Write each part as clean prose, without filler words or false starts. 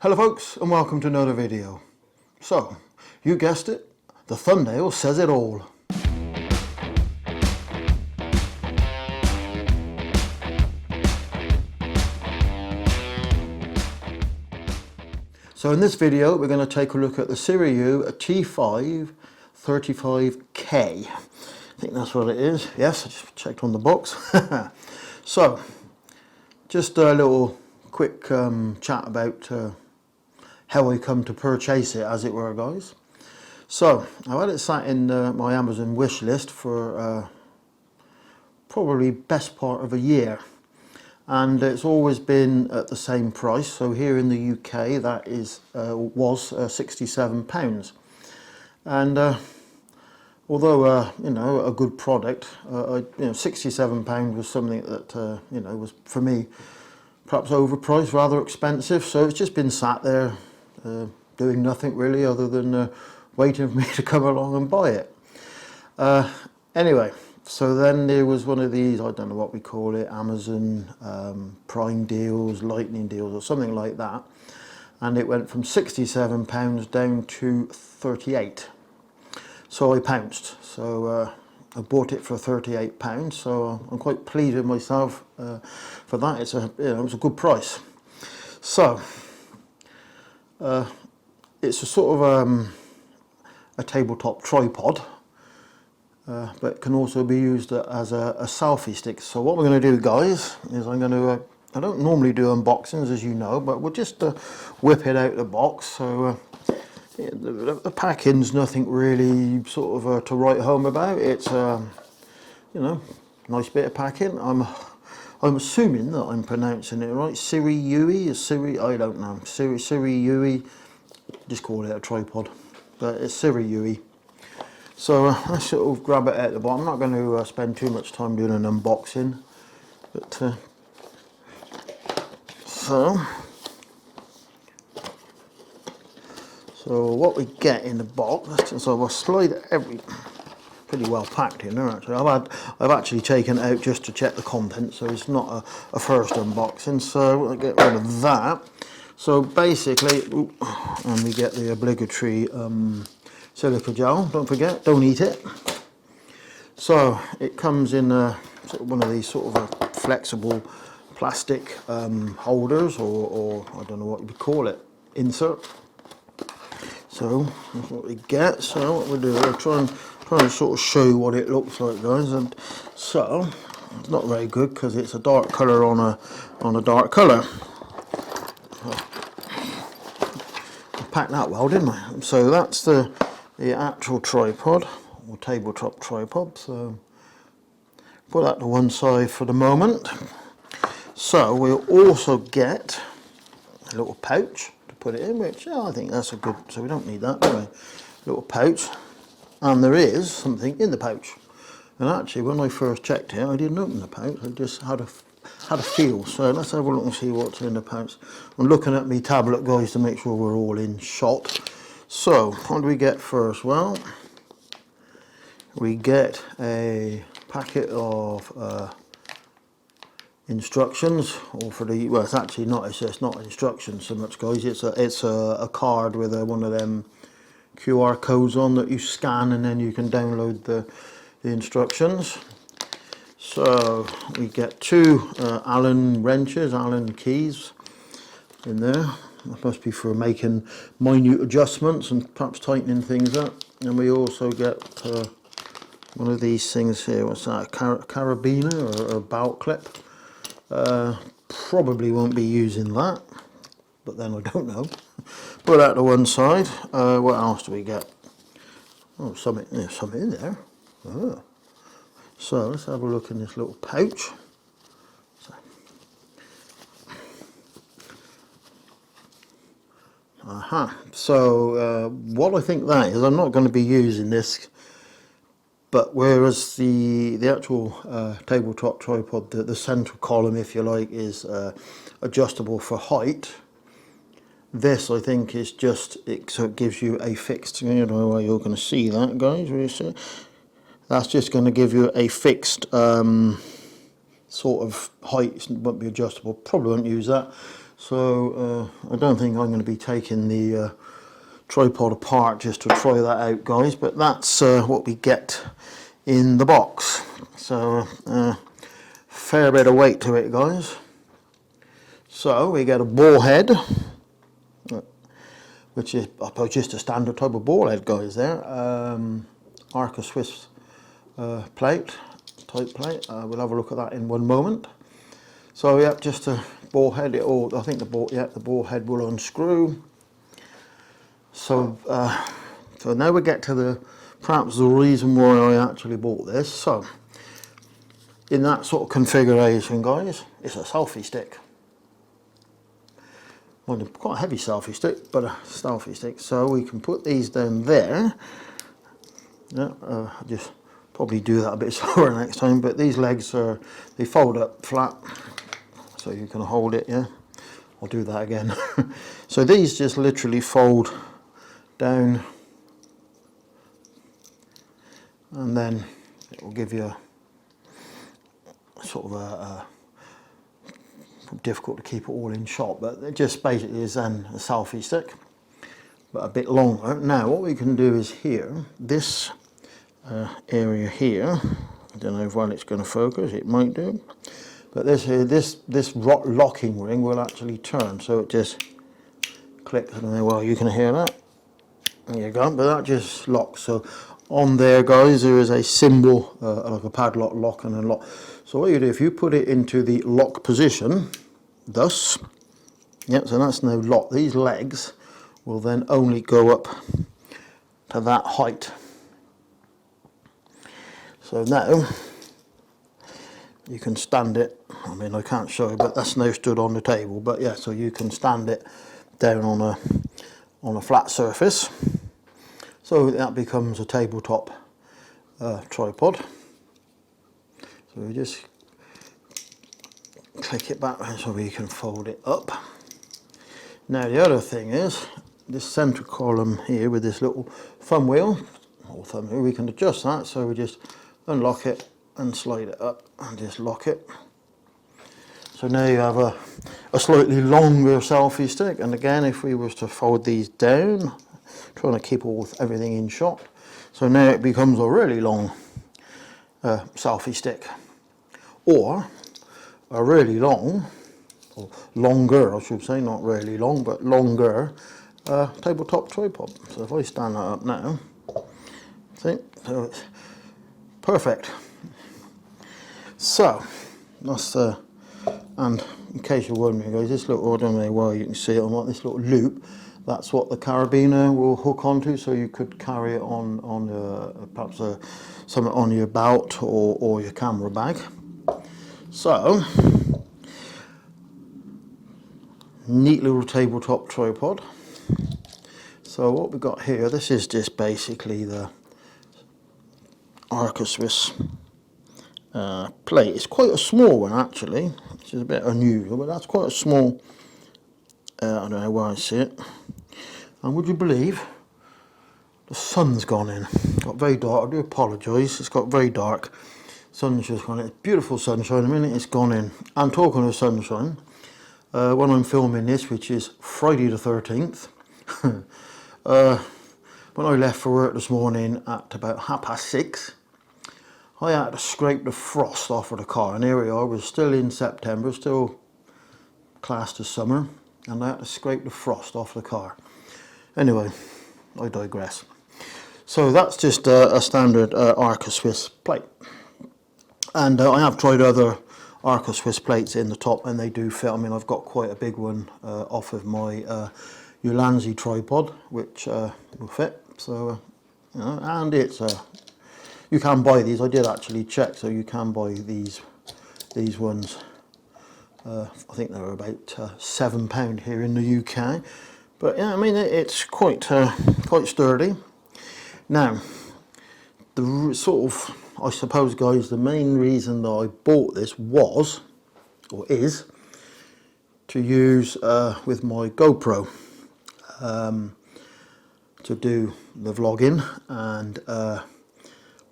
Hello folks, and welcome to another video. So, you guessed it, the thumbnail says it all. So in this video we're going to take a look at the SIRUI T5-35K. I think that's what it is. Yes, I just checked on the box. So, just a little quick chat about how I come to purchase it, as it were, guys. So I've had it sat in my Amazon wish list for probably best part of a year, and it's always been at the same price. So here in the UK that is was £67, and although you know, a good product, £67 was something that you know, was for me perhaps overpriced, rather expensive. So it's just been sat there doing nothing really other than waiting for me to come along and buy it. Anyway, so then there was one of these, I don't know what we call it, Amazon Prime deals, lightning deals or something like that, and it went from £67 down to £38. So I pounced. So I bought it for £38, so I'm quite pleased with myself for that. It's a, it was a good price. So it's a sort of a tabletop tripod, but can also be used as a selfie stick. So what we're going to do, guys, is I'm going to, I don't normally do unboxings, as you know, but we'll just whip it out of the box. So the packing's nothing really sort of to write home about. It's you know, nice bit of packing. I'm assuming that I'm pronouncing it right. SIRUI, I don't know. SIRUI, just call it a tripod, but it's SIRUI. So I sort of grab it at the bottom. I'm not going to spend too much time doing an unboxing, but so what we get in the box. So we'll slide every. Pretty well packed in there actually. I've actually taken it out just to check the contents, so it's not a first unboxing. So we'll get rid of that. So basically, and we get the obligatory silica gel. Don't forget, don't eat it. So it comes in sort of one of these sort of flexible plastic holders, or I don't know what you would call it, insert. So that's what we get. So what we'll do, we'll try and sort of show you what it looks like, guys. And so it's not very good because it's a dark colour on a dark colour. I packed that well, didn't I? So that's the actual tripod, or tabletop tripod. So put that to one side for the moment. So we'll also get a little pouch to put it in, which I think that's a good, so we don't need that anyway. Little pouch. And there is something in the pouch. And actually, when I first checked it, I didn't open the pouch. I just had a feel. So let's have a look and see what's in the pouch. I'm looking at my tablet, guys, to make sure we're all in shot. So what do we get first? Well, we get a packet of instructions, or for the, well, it's actually not. It's not instructions so much, guys. It's a card with one of them QR codes on that you scan, and then you can download the instructions. So we get two Allen wrenches, Allen keys in there. That must be for making minute adjustments and perhaps tightening things up. And we also get one of these things here. What's that? A carabiner or a belt clip. Probably won't be using that, but then I don't know. Put that to one side. What else do we get? Oh, something in there. Oh. So let's have a look in this little pouch. So what I think that is, I'm not going to be using this, but whereas the actual tabletop tripod, the central column, if you like, is adjustable for height. This, I think, is just, so it gives you a fixed, you know, you're going to see that, guys, that's just going to give you a fixed sort of height. It won't be adjustable, probably won't use that. So I don't think I'm going to be taking the tripod apart just to try that out, guys, but that's what we get in the box. So fair bit of weight to it, guys. So we get a ball head, which is, I suppose, just a standard type of ball head, guys, there. Arca Swiss plate, type plate. We'll have a look at that in one moment. So yeah, just a ball head. I think the ball head will unscrew. So so now we get to perhaps the reason why I actually bought this. So in that sort of configuration, guys, it's a selfie stick. Well, quite a heavy selfie stick, but a selfie stick. So we can put these down there. Yeah, just probably do that a bit slower next time. But these legs they fold up flat, so you can hold it. Yeah, I'll do that again. So these just literally fold down, and then it will give you a sort of a difficult to keep it all in shot, but it just basically is then a selfie stick, but a bit longer. Now what we can do is here, this area here, I don't know if it's going to focus, it might do, but this locking ring will actually turn, so it just clicks. I don't know, well, you can hear that. There you go, but that just locks. So on there, guys, there is a symbol, like a padlock, lock and unlock. So what you do, if you put it into the lock position, thus, yep, so that's now locked. These legs will then only go up to that height. So now you can stand it. I mean, I can't show you, but that's now stood on the table. But yeah, so you can stand it down on a flat surface. So that becomes a tabletop tripod. So we just click it back so we can fold it up. Now the other thing is this center column here with this little thumb wheel, we can adjust that. So we just unlock it and slide it up and just lock it. So now you have a slightly longer selfie stick, and again, if we was to fold these down, trying to keep everything in shot, so now it becomes a really long selfie stick, or a really long, or longer I should say, not really long, but longer tabletop tripod. So if I stand that up now, see, so it's perfect. So that's and in case you're wondering, guys, this little, I don't know why you can see it on this little loop, that's what the carabiner will hook onto, so you could carry it on perhaps something on your belt or your camera bag. So neat little tabletop tripod. So what we've got here, this is just basically the Arca Swiss plate. It's quite a small one actually, which is a bit unusual, but that's quite a small, I don't know where I see it. And would you believe the sun's gone in? It got very dark. I do apologise, it's got very dark. Sun's just gone in. It's beautiful sunshine. A minute it's gone in. And talking of sunshine, when I'm filming this, which is Friday the 13th, when I left for work this morning at about 6:30, I had to scrape the frost off of the car, and here we are, we're still in September, still classed as summer, and I had to scrape the frost off the car. Anyway, I digress. So that's just a standard Arca Swiss plate. And I have tried other Arca Swiss plates in the top, and they do fit. I mean, I've got quite a big one off of my Ulanzi tripod, which will fit. So, you know, and it's you can buy these. I did actually check, so you can buy these ones. I think they're about £7 here in the UK. But yeah, I mean it's quite sturdy. Now, the sort of, I suppose, guys, the main reason that I bought this was, or is, to use with my GoPro to do the vlogging, and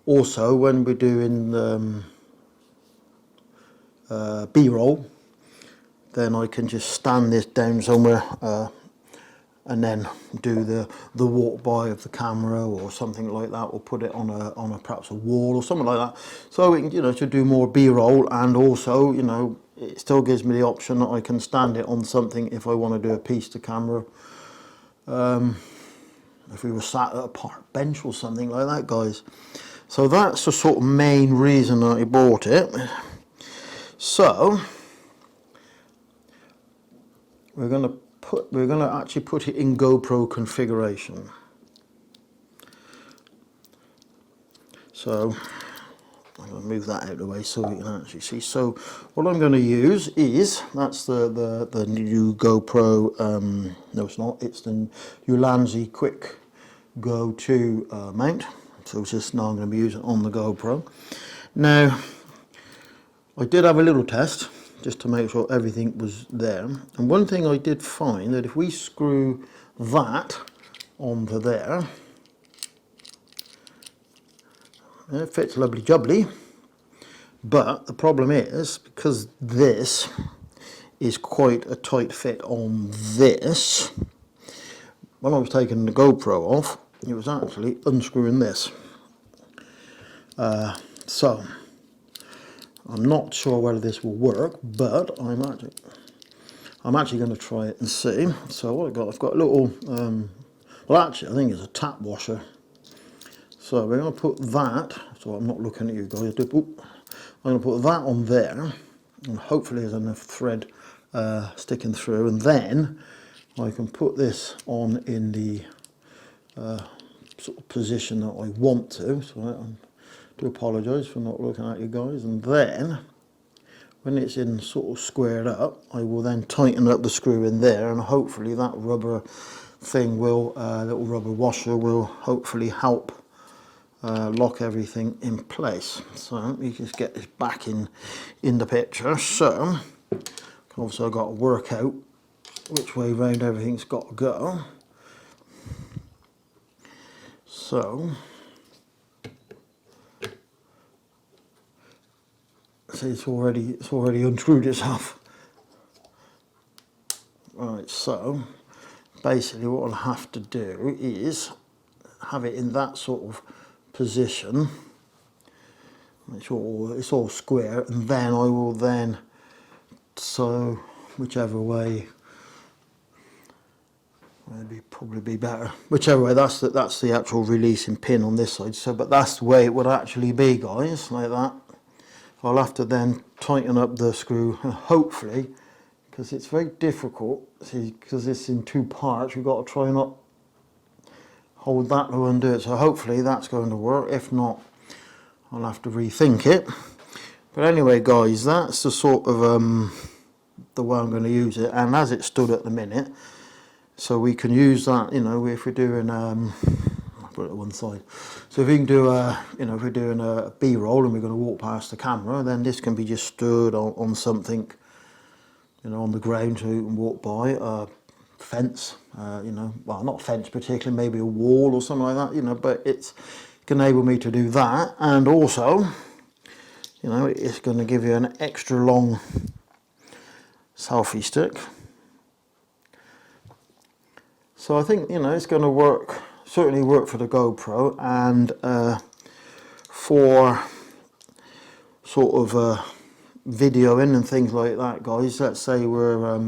also when we're doing B-roll, then I can just stand this down somewhere and then do the walk by of the camera or something like that, or put it on a perhaps a wall or something like that. So we can, you know, to do more B-roll, and also, you know, it still gives me the option that I can stand it on something if I want to do a piece to camera. If we were sat at a park bench or something like that, guys. So that's the sort of main reason that I bought it. So we're going to actually put it in GoPro configuration. So I'm going to move that out of the way so we can actually see. So what I'm going to use is, that's the new GoPro, no it's not, it's the Ulanzi Quick Go 2 mount. So it's just now I'm going to be using it on the GoPro. Now, I did have a little test just to make sure everything was there. And one thing I did find, that if we screw that onto there, it fits lovely jubbly. But the problem is, because this is quite a tight fit on this, when I was taking the GoPro off, it was actually unscrewing this. So I'm not sure whether this will work, but I'm actually going to try it and see. So what I've got a little, well actually I think it's a tap washer. So we're going to put that, so I'm not looking at you guys, I'm going to put that on there, and hopefully there's enough thread sticking through, and then I can put this on in the sort of position that I want to. So I do apologise for not looking at you guys, and then when it's in sort of squared up, I will then tighten up the screw in there, and hopefully that rubber thing will, little rubber washer will hopefully help lock everything in place. So let me just get this back in the picture. So obviously I've got to work out which way round everything's got to go. So see, it's already unscrewed itself. Right, so basically what I'll have to do is have it in that sort of position, make sure it's all square, and then I will then, so whichever way, maybe probably be better, whichever way, that's the actual releasing pin on this side. So but that's the way it would actually be, guys, like that. I'll have to then tighten up the screw, and hopefully, because it's very difficult, see, because it's in two parts, you've got to try and not hold that to undo it. So hopefully that's going to work. If not, I'll have to rethink it. But anyway, guys, that's the sort of the way I'm going to use it, and as it stood at the minute, so we can use that, you know, if we're doing I'll put it on one side. So if we can do a, you know, if we're doing a B-roll and we're going to walk past the camera, then this can be just stood on something, you know, on the ground so you can walk by. Fence, you know, well, not fence particularly, maybe a wall or something like that, you know, but it's can enable me to do that, and also, you know, it's going to give you an extra long selfie stick. So I think, you know, it's going to work, certainly work for the GoPro, and for sort of videoing and things like that, guys. Let's say we're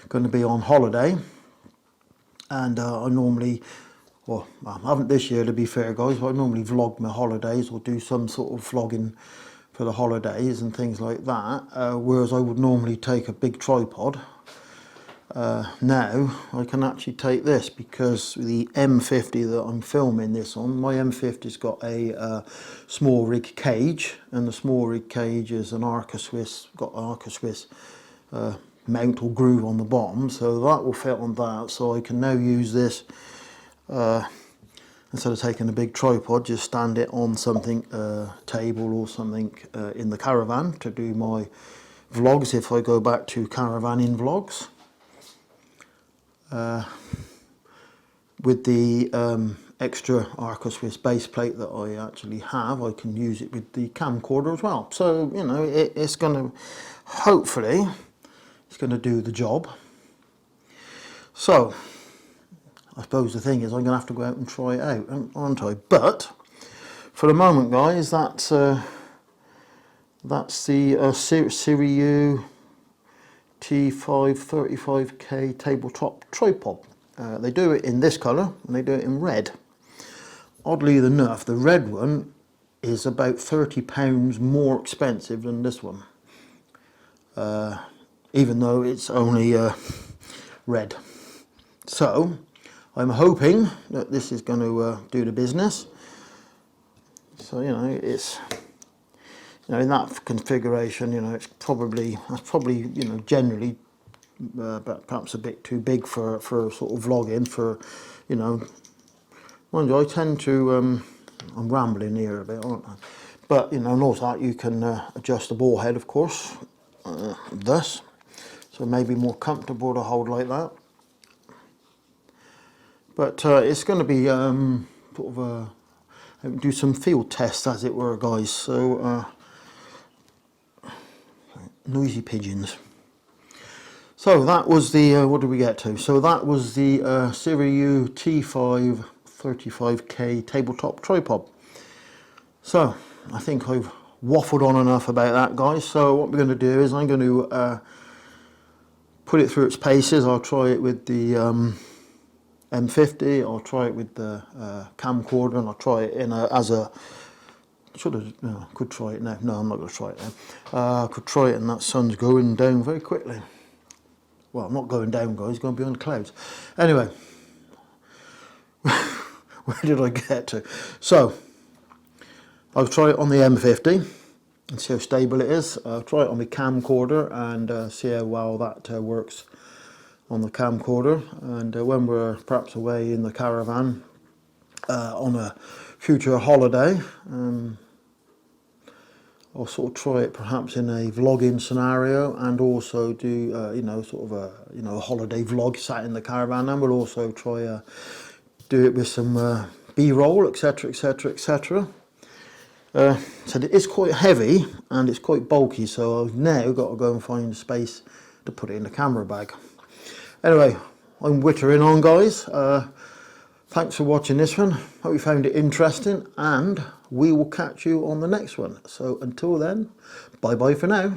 going to be on holiday, and I normally, well, I haven't this year to be fair, guys, but I normally vlog my holidays or do some sort of vlogging for the holidays and things like that, whereas I would normally take a big tripod. Now I can actually take this, because the M50 that I'm filming this on, my M50's got a small rig cage, and the small rig cage is an Arca Swiss, got an Arca Swiss mount or groove on the bottom, so that will fit on that. So I can now use this, instead of taking a big tripod, just stand it on something, table or something in the caravan to do my vlogs, if I go back to caravanning vlogs. With the extra Arca Swiss base plate that I actually have, I can use it with the camcorder as well. So, you know, it's going to hopefully it's going to do the job. So I suppose the thing is I'm going to have to go out and try it out, aren't I? But for the moment, guys, that's the SIRUI T5-35K tabletop tripod. They do it in this colour and they do it in red. Oddly enough, the red one is about £30 more expensive than this one, even though it's only red. So I'm hoping that this is going to do the business. So it's in that configuration, it's probably generally perhaps a bit too big for sort of vlogging. For mind you, I tend to I'm rambling here a bit, aren't I? But and also that you can adjust the ball head, of course, thus, so maybe more comfortable to hold like that. But it's going to be sort of do some field tests, as it were, guys. So noisy pigeons. So that was the what did we get to? So that was the SIRUI T5-35K tabletop tripod. So I think I've waffled on enough about that, guys. So what we're going to do is I'm going to put it through its paces. I'll try it with the M50. I'll try it with the camcorder, and I'll try it in could try it now. No, I'm not going to try it now. I could try it, and that sun's going down very quickly. Well, I'm not going down, guys. It's going to be on the clouds. Anyway, where did I get to? So I'll try it on the M50 and see how stable it is. I'll try it on the camcorder and see how well that works on the camcorder. And when we're perhaps away in the caravan on a future holiday, I'll sort of try it perhaps in a vlogging scenario, and also do sort of a a holiday vlog sat in the caravan, and we'll also try do it with some B-roll, etc, etc, etc. So it is quite heavy and it's quite bulky, so I've now got to go and find space to put it in the camera bag. Anyway, I'm wittering on, guys. Thanks for watching this one. Hope you found it interesting, and we will catch you on the next one. So until then, bye bye for now.